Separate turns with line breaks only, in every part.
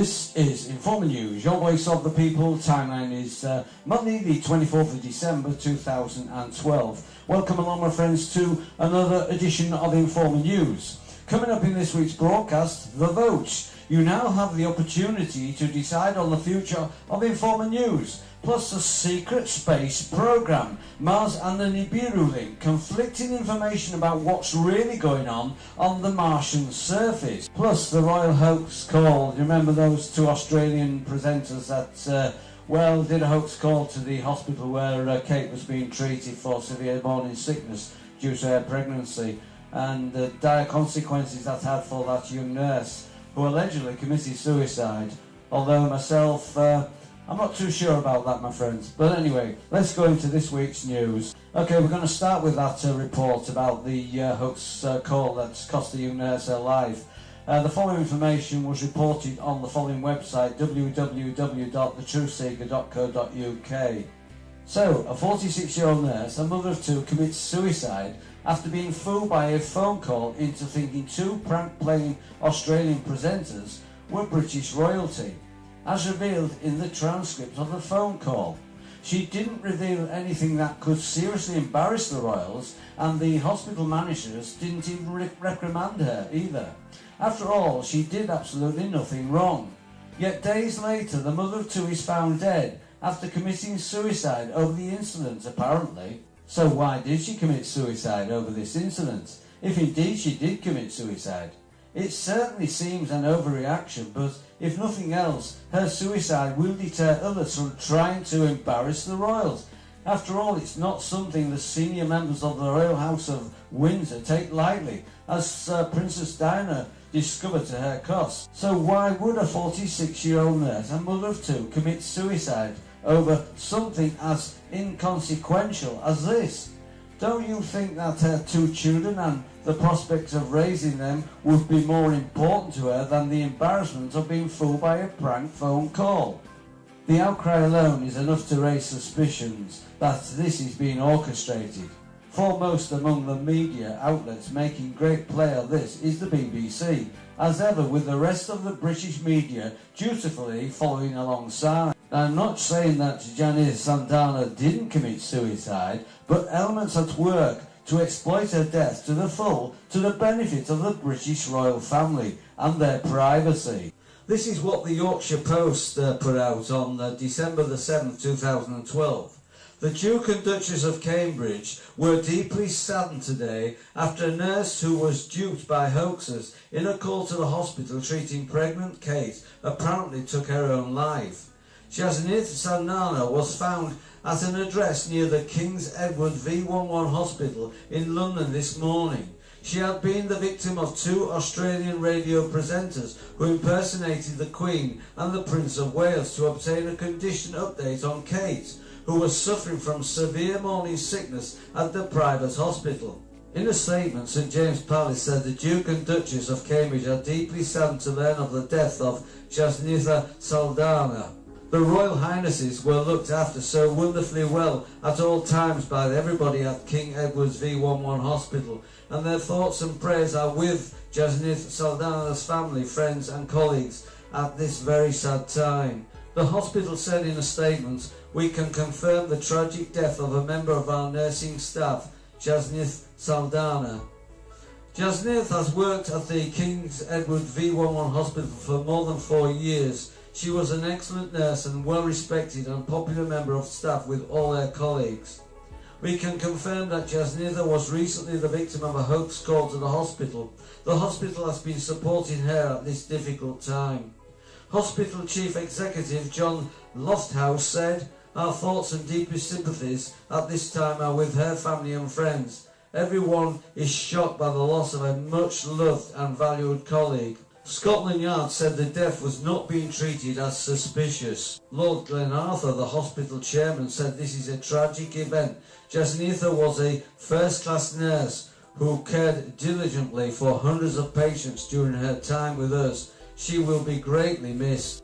This is Informer News, your voice of the people. Timeline is Monday the 24th of December 2012. Welcome along, my friends, to another edition of Informer News. Coming up in this week's broadcast, the vote. You now have the opportunity to decide on the future of Informer News, plus a secret space program, Mars and the Nibiru link, conflicting information about what's really going on the Martian surface, plus the royal hoax call. You remember those two Australian presenters that did a hoax call to the hospital where Kate was being treated for severe morning sickness due to her pregnancy, and the dire consequences that had for that young nurse who allegedly committed suicide. Although myself, I'm not too sure about that, my friends. But anyway, let's go into this week's news. Okay, we're going to start with that report about the hoax call that's cost the young nurse her life. The following information was reported on the following website, www.thetruthseeker.co.uk. So, a 46-year-old nurse, a mother of two, commits suicide after being fooled by a phone call into thinking two prank-playing Australian presenters were British royalty, as revealed in the transcript of the phone call. She didn't reveal anything that could seriously embarrass the royals, and the hospital managers didn't even reprimand her either. After all, she did absolutely nothing wrong. Yet days later, the mother of two is found dead after committing suicide over the incident, apparently. So why did she commit suicide over this incident, if indeed she did commit suicide? It certainly seems an overreaction, but if nothing else, her suicide will deter others from trying to embarrass the royals. After all, it's not something the senior members of the Royal House of Windsor take lightly, as Princess Diana discovered to her cost. So why would a 46-year-old nurse and mother of two commit suicide over something as inconsequential as this? Don't you think that her two children and the prospects of raising them would be more important to her than the embarrassment of being fooled by a prank phone call? The outcry alone is enough to raise suspicions that this is being orchestrated. Foremost among the media outlets making great play of this is the BBC, as ever, with the rest of the British media dutifully following alongside. I'm not saying that Janith Saldana didn't commit suicide, but elements at work to exploit her death to the full, to the benefit of the British royal family and their privacy. This is what the Yorkshire Post put out on December the 7th, 2012. The Duke and Duchess of Cambridge were deeply saddened today after a nurse who was duped by hoaxers in a call to the hospital treating pregnant Kate apparently took her own life. Janith Saldana was found at an address near the King's Edward V11 Hospital in London this morning. She had been the victim of two Australian radio presenters who impersonated the Queen and the Prince of Wales to obtain a condition update on Kate, who was suffering from severe morning sickness at the private hospital. In a statement, St James Palace said the Duke and Duchess of Cambridge are deeply saddened to learn of the death of Janith Saldana. The Royal Highnesses were looked after so wonderfully well at all times by everybody at King Edward's V11 Hospital, and their thoughts and prayers are with Janith Saldana's family, friends and colleagues at this very sad time. The hospital said in a statement, "We can confirm the tragic death of a member of our nursing staff, Janith Saldana." Janith has worked at the King's Edward V11 Hospital for more than 4 years. She was an excellent nurse and well-respected and popular member of staff with all her colleagues. We can confirm that Janith was recently the victim of a hoax call to the hospital. The hospital has been supporting her at this difficult time. Hospital Chief Executive John Lofthouse said, "Our thoughts and deepest sympathies at this time are with her family and friends. Everyone is shocked by the loss of a much-loved and valued colleague." Scotland Yard said the death was not being treated as suspicious. Lord Glenarthur, the hospital chairman, said this is a tragic event. Janith was a first-class nurse who cared diligently for hundreds of patients during her time with us. She will be greatly missed.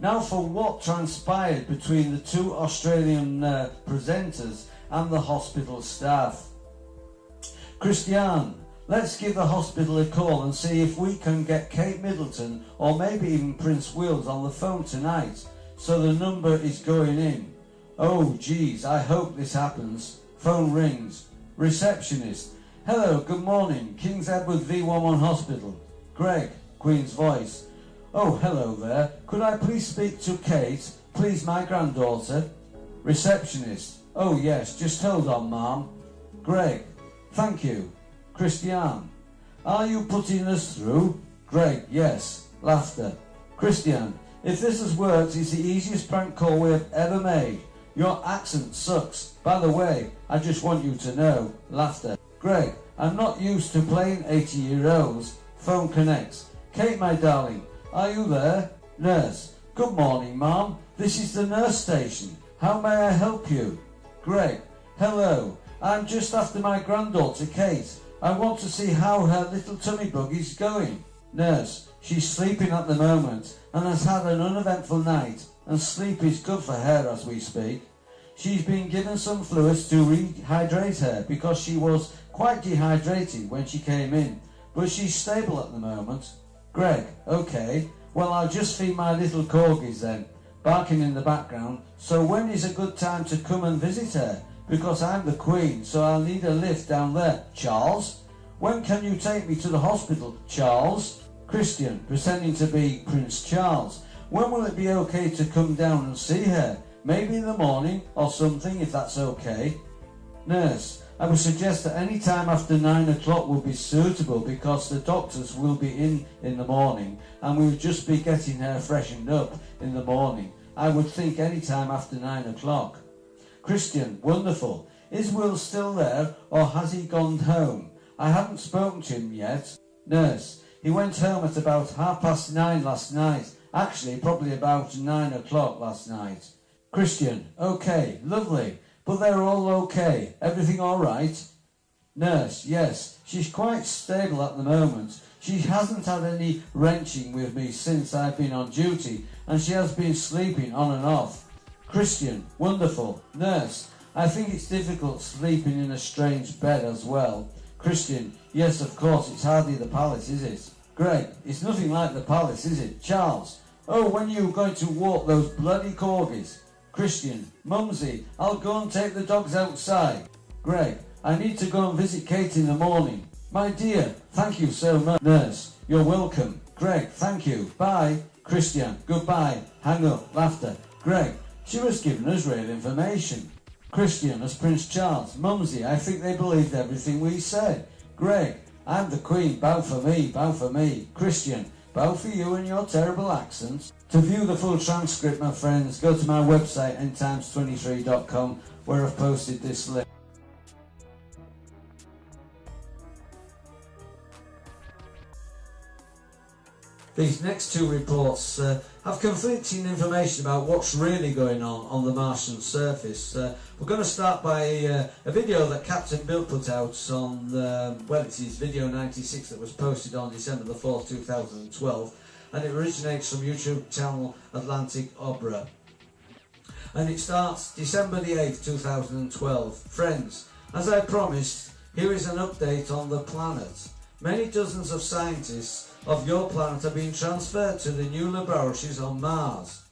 Now for what transpired between the two Australian presenters and the hospital staff. Christiane, Let's give the hospital a call and see if we can get Kate Middleton or maybe even Prince Wills on the phone tonight. So the number is going in. Oh geez, I hope this happens. Phone rings. Receptionist. Hello, good morning. King's Edward V11 Hospital. Greg, Queen's voice. Oh, hello there. Could I please speak to Kate? Please, my granddaughter. Receptionist. Oh yes, just hold on, ma'am. Greg. Thank you. Christian. Are you putting us through? Greg. Yes. Laughter. Christian. If this has worked, it's the easiest prank call we have ever made. Your accent sucks. By the way, I just want you to know. Laughter. Greg. I'm not used to playing 80-year-olds. Phone connects. Kate, my darling, are you there? Nurse. Good morning, ma'am. This is the nurse station. How may I help you? Greg. Hello. I'm just after my granddaughter, Kate. I want to see how her little tummy bug is going. Nurse. She's sleeping at the moment and has had an uneventful night, and sleep is good for her as we speak. She's been given some fluids to rehydrate her because she was quite dehydrated when she came in, but she's stable at the moment. Greg. Okay. Well, I'll just feed my little corgis then, barking in the background. So when is a good time to come and visit her? Because I'm the Queen, so I'll need a lift down there. Charles? When can you take me to the hospital? Charles? Christian, pretending to be Prince Charles. When will it be okay to come down and see her? Maybe in the morning or something, if that's okay. Nurse. I would suggest that any time after 9 o'clock would be suitable because the doctors will be in the morning and we'll just be getting her freshened up in the morning. I would think any time after 9 o'clock. Christian. Wonderful. Is Will still there or has he gone home? I haven't spoken to him yet. Nurse. He went home at about 9:30 last night. Actually, probably about 9 o'clock last night. Christian. Okay, lovely. But they're all okay. Everything all right? Nurse. Yes. She's quite stable at the moment. She hasn't had any wrenching with me since I've been on duty, and she has been sleeping on and off. Christian. Wonderful. Nurse. I think it's difficult sleeping in a strange bed as well. Christian. Yes, of course. It's hardly the palace, is it? Greg. It's nothing like the palace, is it? Charles. Oh, when are you going to walk those bloody corgis? Christian. Mumsy, I'll go and take the dogs outside. Greg. I need to go and visit Kate in the morning. My dear, thank you so much. Nurse. You're welcome. Greg. Thank you. Bye. Christian. Goodbye. Hang up. Laughter. Greg. She was giving us real information. Christian as Prince Charles. Mumsy, I think they believed everything we said. Greg. I'm the Queen. Bow for me. Bow for me. Christian. Bow for you and your terrible accents. To view the full transcript, my friends, go to my website, ntimes23.com, where I've posted this link. These next two reports have conflicting information about what's really going on the Martian surface. We're going to start by a video that Captain Bill put out on, well, it's his video 96 that was posted on December the 4th, 2012, and it originates from YouTube channel Atlantic Opera. And it starts December the 8th, 2012. Friends, as I promised, here is an update on the planet. Many dozens of scientists of your planet are being transferred to the new laboratories on Mars.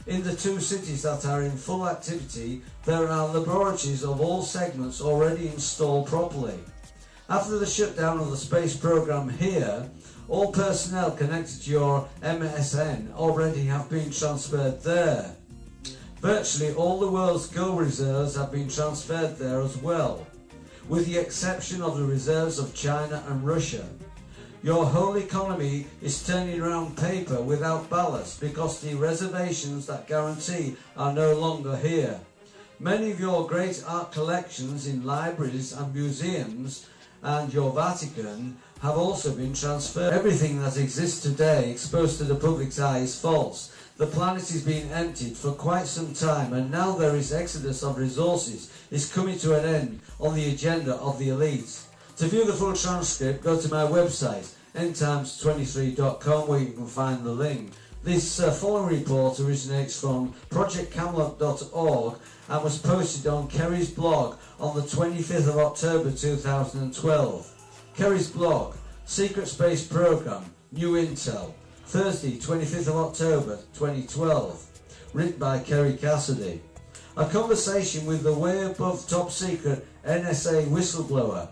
In the two cities that are in full activity, there are laboratories of all segments already installed properly. After the shutdown of the space program here, all personnel connected to your MSN already have been transferred there. Virtually all the world's gold reserves have been transferred there as well, with the exception of the reserves of China and Russia. Your whole economy is turning around paper without ballast because the reservations that guarantee are no longer here. Many of your great art collections in libraries and museums and your Vatican have also been transferred. Everything that exists today exposed to the public's eye is false. The planet is being emptied for quite some time, and now there is exodus of resources is coming to an end on the agenda of the elite. To view the full transcript, go to my website, ntimes23.com, where you can find the link. This following report originates from projectcamelot.org and was posted on Kerry's blog on the 25th of October 2012. Kerry's blog, Secret Space Program, New Intel, Thursday 25th of October 2012, written by Kerry Cassidy. A conversation with the way above top secret Nsa Whistleblower.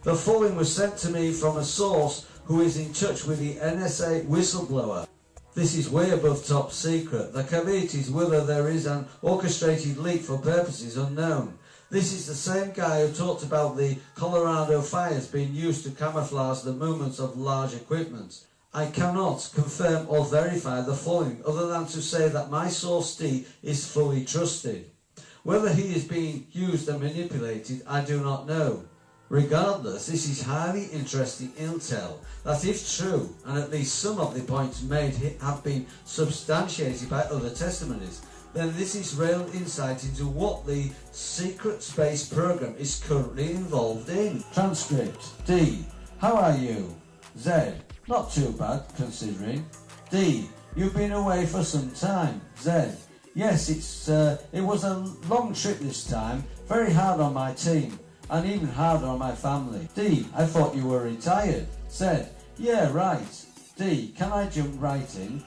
The following was sent to me from a source who is in touch with the Nsa Whistleblower. This is way above top secret. The caveat is whether there is an orchestrated leak for purposes unknown. This is the same guy who talked about the Colorado fires being used to camouflage the movements of large equipment. I cannot confirm or verify the following other than to say that my source D is fully trusted. Whether he is being used and manipulated, I do not know. Regardless, this is highly interesting intel that, if true, and at least some of the points made have been substantiated by other testimonies, then this is real insight into what the secret space program is currently involved in. Transcript. D. How are you? Z. Not too bad, considering. D. You've been away for some time. Z. Yes, it was a long trip this time, very hard on my team, and even harder on my family. D. I thought you were retired. Z. Yeah, right. D. Can I jump right in?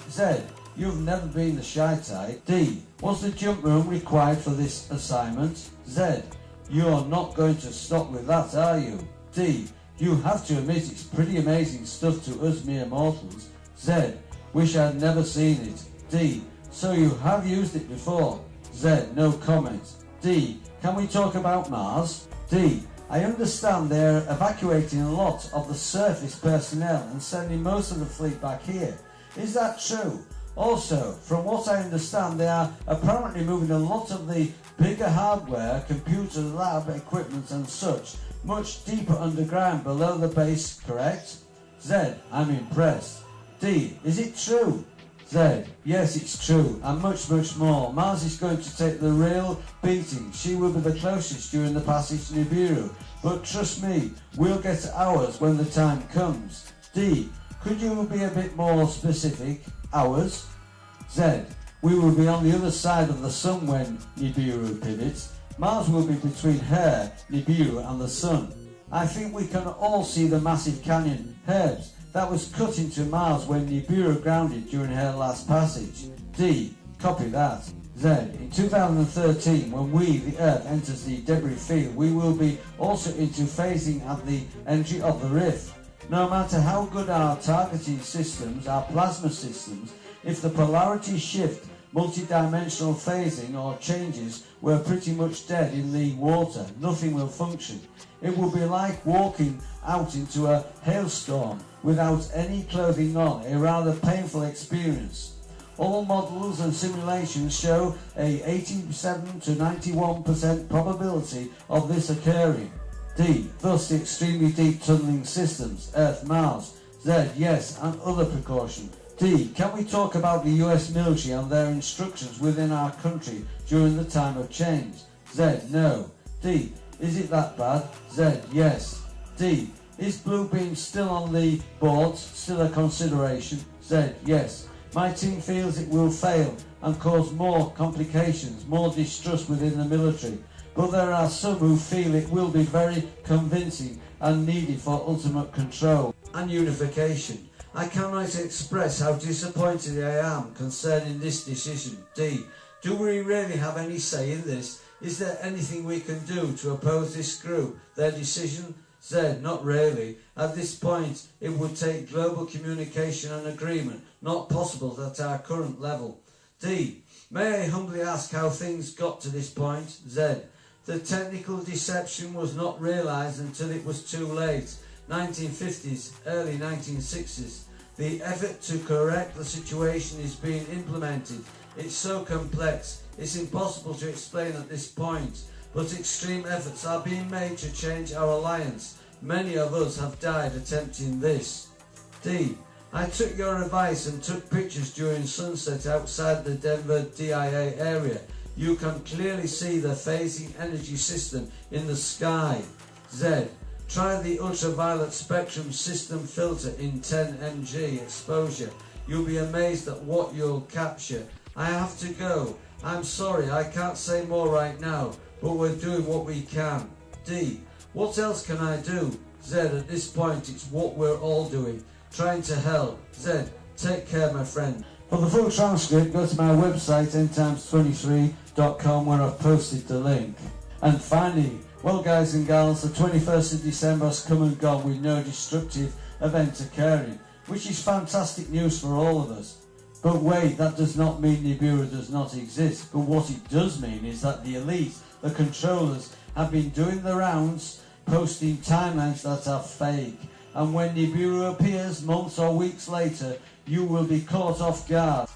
Z. You've never been the shy type. D. Was the jump room required for this assignment? Z. You're not going to stop with that, are you? D. You have to admit it's pretty amazing stuff to us mere mortals. Z. Wish I'd never seen it. D. So you have used it before? Z. No comment. D. Can we talk about Mars? D. I understand they're evacuating a lot of the surface personnel and sending most of the fleet back here. Is that true? Also, from what I understand, they are apparently moving a lot of the bigger hardware, computer lab equipment and such, much deeper underground below the base, correct? Z. I'm impressed. D. Is it true? Z. Yes, it's true, and much, much more. Mars is going to take the real beating. She will be the closest during the passage to Nibiru. But trust me, we'll get ours when the time comes. D. Could you be a bit more specific? Ours? Z. We will be on the other side of the sun when Nibiru pivots. Mars will be between her, Nibiru, and the sun. I think we can all see the massive canyon, Herbs, that was cut into Mars when Nibiru grounded during her last passage. D. Copy that. Z. In 2013, when we, the Earth, enters the debris field, we will be also into phasing at the entry of the rift. No matter how good our targeting systems, our plasma systems, if the polarity shift, multi-dimensional phasing or changes were pretty much dead in the water, nothing will function. It will be like walking out into a hailstorm without any clothing on, a rather painful experience. All models and simulations show a 87 to 91% probability of this occurring. D. Thus the extremely deep tunneling systems, Earth, Mars. Z. Yes, and other precaution. D. Can we talk about the US military and their instructions within our country during the time of change? Z. No. D. Is it that bad? Z. Yes. D. Is blue beam still on the boards, still a consideration? Z. Yes. My team feels it will fail and cause more complications, more distrust within the military. But there are some who feel it will be very convincing and needed for ultimate control and unification. I cannot express how disappointed I am concerning this decision. D. Do we really have any say in this? Is there anything we can do to oppose this group, their decision? Z. Not really. At this point, it would take global communication and agreement, not possible at our current level. D. May I humbly ask how things got to this point? Z. The technical deception was not realised until it was too late. 1950s, early 1960s. The effort to correct the situation is being implemented. It's so complex, it's impossible to explain at this point, but extreme efforts are being made to change our alliance. Many of us have died attempting this. D. I took your advice and took pictures during sunset outside the Denver DIA area. You can clearly see the phasing energy system in the sky. Z. Try the ultraviolet spectrum system filter in 10 mg exposure. You'll be amazed at what you'll capture. I have to go. I'm sorry, I can't say more right now, but we're doing what we can. D. What else can I do? Z, at this point it's what we're all doing, trying to help. Z, take care my friend. For the full transcript, go to my website ntimes23.com where I've posted the link. And finally, well guys and gals, the 21st of December has come and gone with no destructive event occurring, which is fantastic news for all of us. But wait, that does not mean Nibiru does not exist, but what it does mean is that the elite, the controllers, have been doing the rounds, posting timelines that are fake, and when Nibiru appears months or weeks later, you will be caught off guard.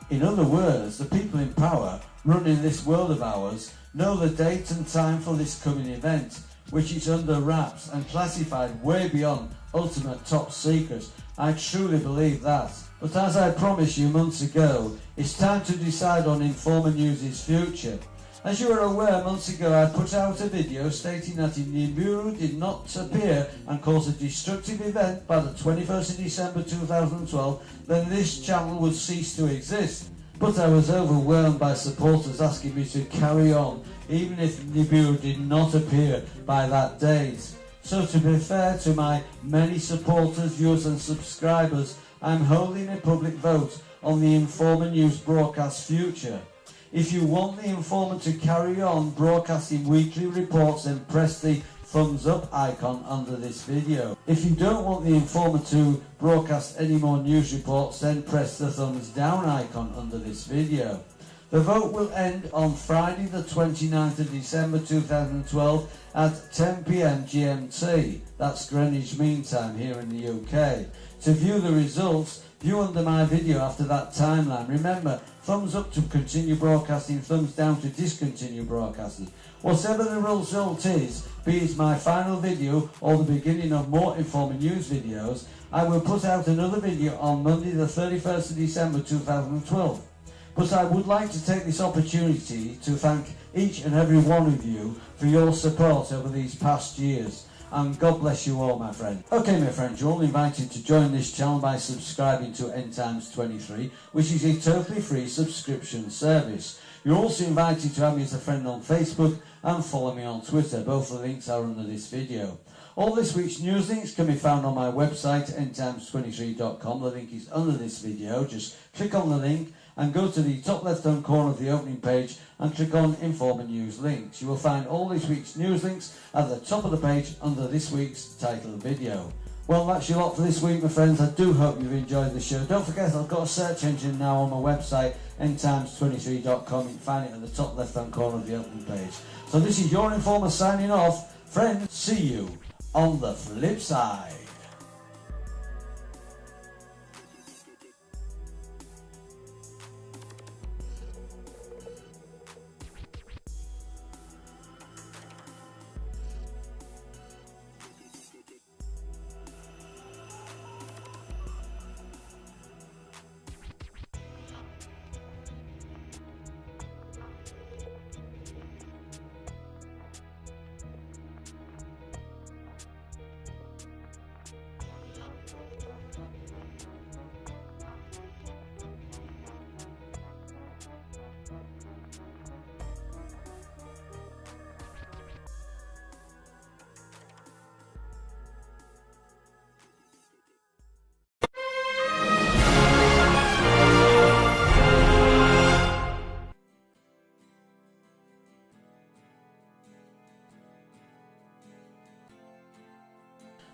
In other words, the people in power running this world of ours know the date and time for this coming event, which is under wraps and classified way beyond ultimate top secret. I truly believe that. But as I promised you months ago, it's time to decide on Informer News' future. As you are aware, months ago I put out a video stating that if Nibiru did not appear and cause a destructive event by the 21st of December 2012, then this channel would cease to exist. But I was overwhelmed by supporters asking me to carry on, even if Nibiru did not appear by that date. So to be fair to my many supporters, viewers and subscribers, I'm holding a public vote on the Informer News broadcast future. If you want the Informer to carry on broadcasting weekly reports, then press the thumbs up icon under this video. If you don't want the Informer to broadcast any more news reports, then press the thumbs down icon under this video. The vote will end on Friday the 29th of December 2012 at 10 PM GMT. That's Greenwich Mean Time here in the UK. To view the results, view under my video after that timeline. Remember, thumbs up to continue broadcasting, thumbs down to discontinue broadcasting. Whatever the result is, be it my final video or the beginning of more Informer News videos, I will put out another video on Monday the 31st of December 2012. But I would like to take this opportunity to thank each and every one of you for your support over these past years. And God bless you all, my friend. Okay, my friends, you're all invited to join this channel by subscribing to ntimes23, which is a totally free subscription service. You're also invited to add me as a friend on Facebook and follow me on Twitter. Both the links are under this video. All this week's news links can be found on my website, ntimes23.com. The link is under this video. Just click on the link and go to the top left-hand corner of the opening page and click on Informer News links. You will find all this week's news links at the top of the page under this week's title video. Well, that's your lot for this week, my friends. I do hope you've enjoyed the show. Don't forget, I've got a search engine now on my website, ntimes23.com. You can find it at the top left-hand corner of the opening page. So this is your Informer signing off. Friends, see you on the flip side.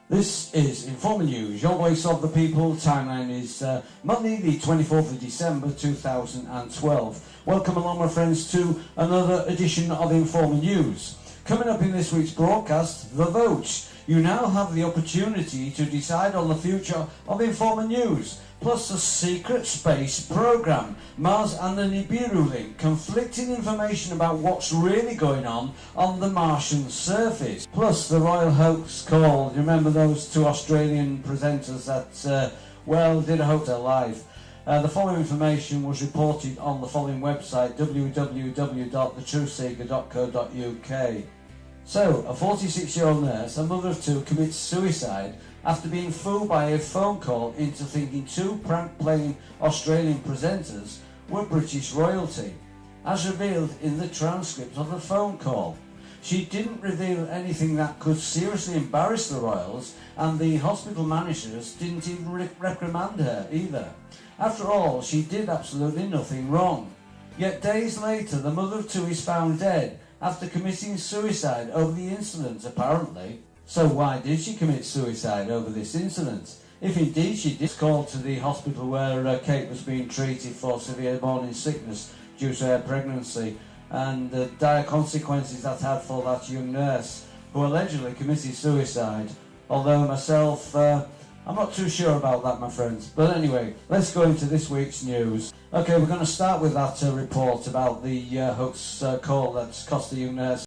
This is Informer News, your voice of the people. Timeline is Monday the 24th of December 2012. Welcome along, my friends, to another edition of Informer News. Coming up in this week's broadcast, the vote. You now have the opportunity to decide on the future of Informer News, plus a secret space program, Mars and the Nibiru link, conflicting information about what's really going on the Martian surface, plus the royal hoax call. You remember those two Australian presenters that, well, did a hoax live. The following information was reported on the following website, www.thetruthseeker.co.uk. So, a 46-year-old nurse, a mother of two, commits suicide after being fooled by a phone call into thinking two prank-playing Australian presenters were British royalty, as revealed in the transcript of the phone call. She didn't reveal anything that could seriously embarrass the royals, and the hospital managers didn't even reprimand her either. After all, she did absolutely nothing wrong. Yet days later, the mother of two is found dead after committing suicide over the incident, apparently. So why did she commit suicide over this incident? If indeed she did, called to the hospital where Kate was being treated for severe morning sickness due to her pregnancy, and the dire consequences that had for that young nurse who allegedly committed suicide. Although myself, I'm not too sure about that, my friends. But anyway, let's go into this week's news. Okay, we're going to start with that report about the hoax call that's cost the young nurse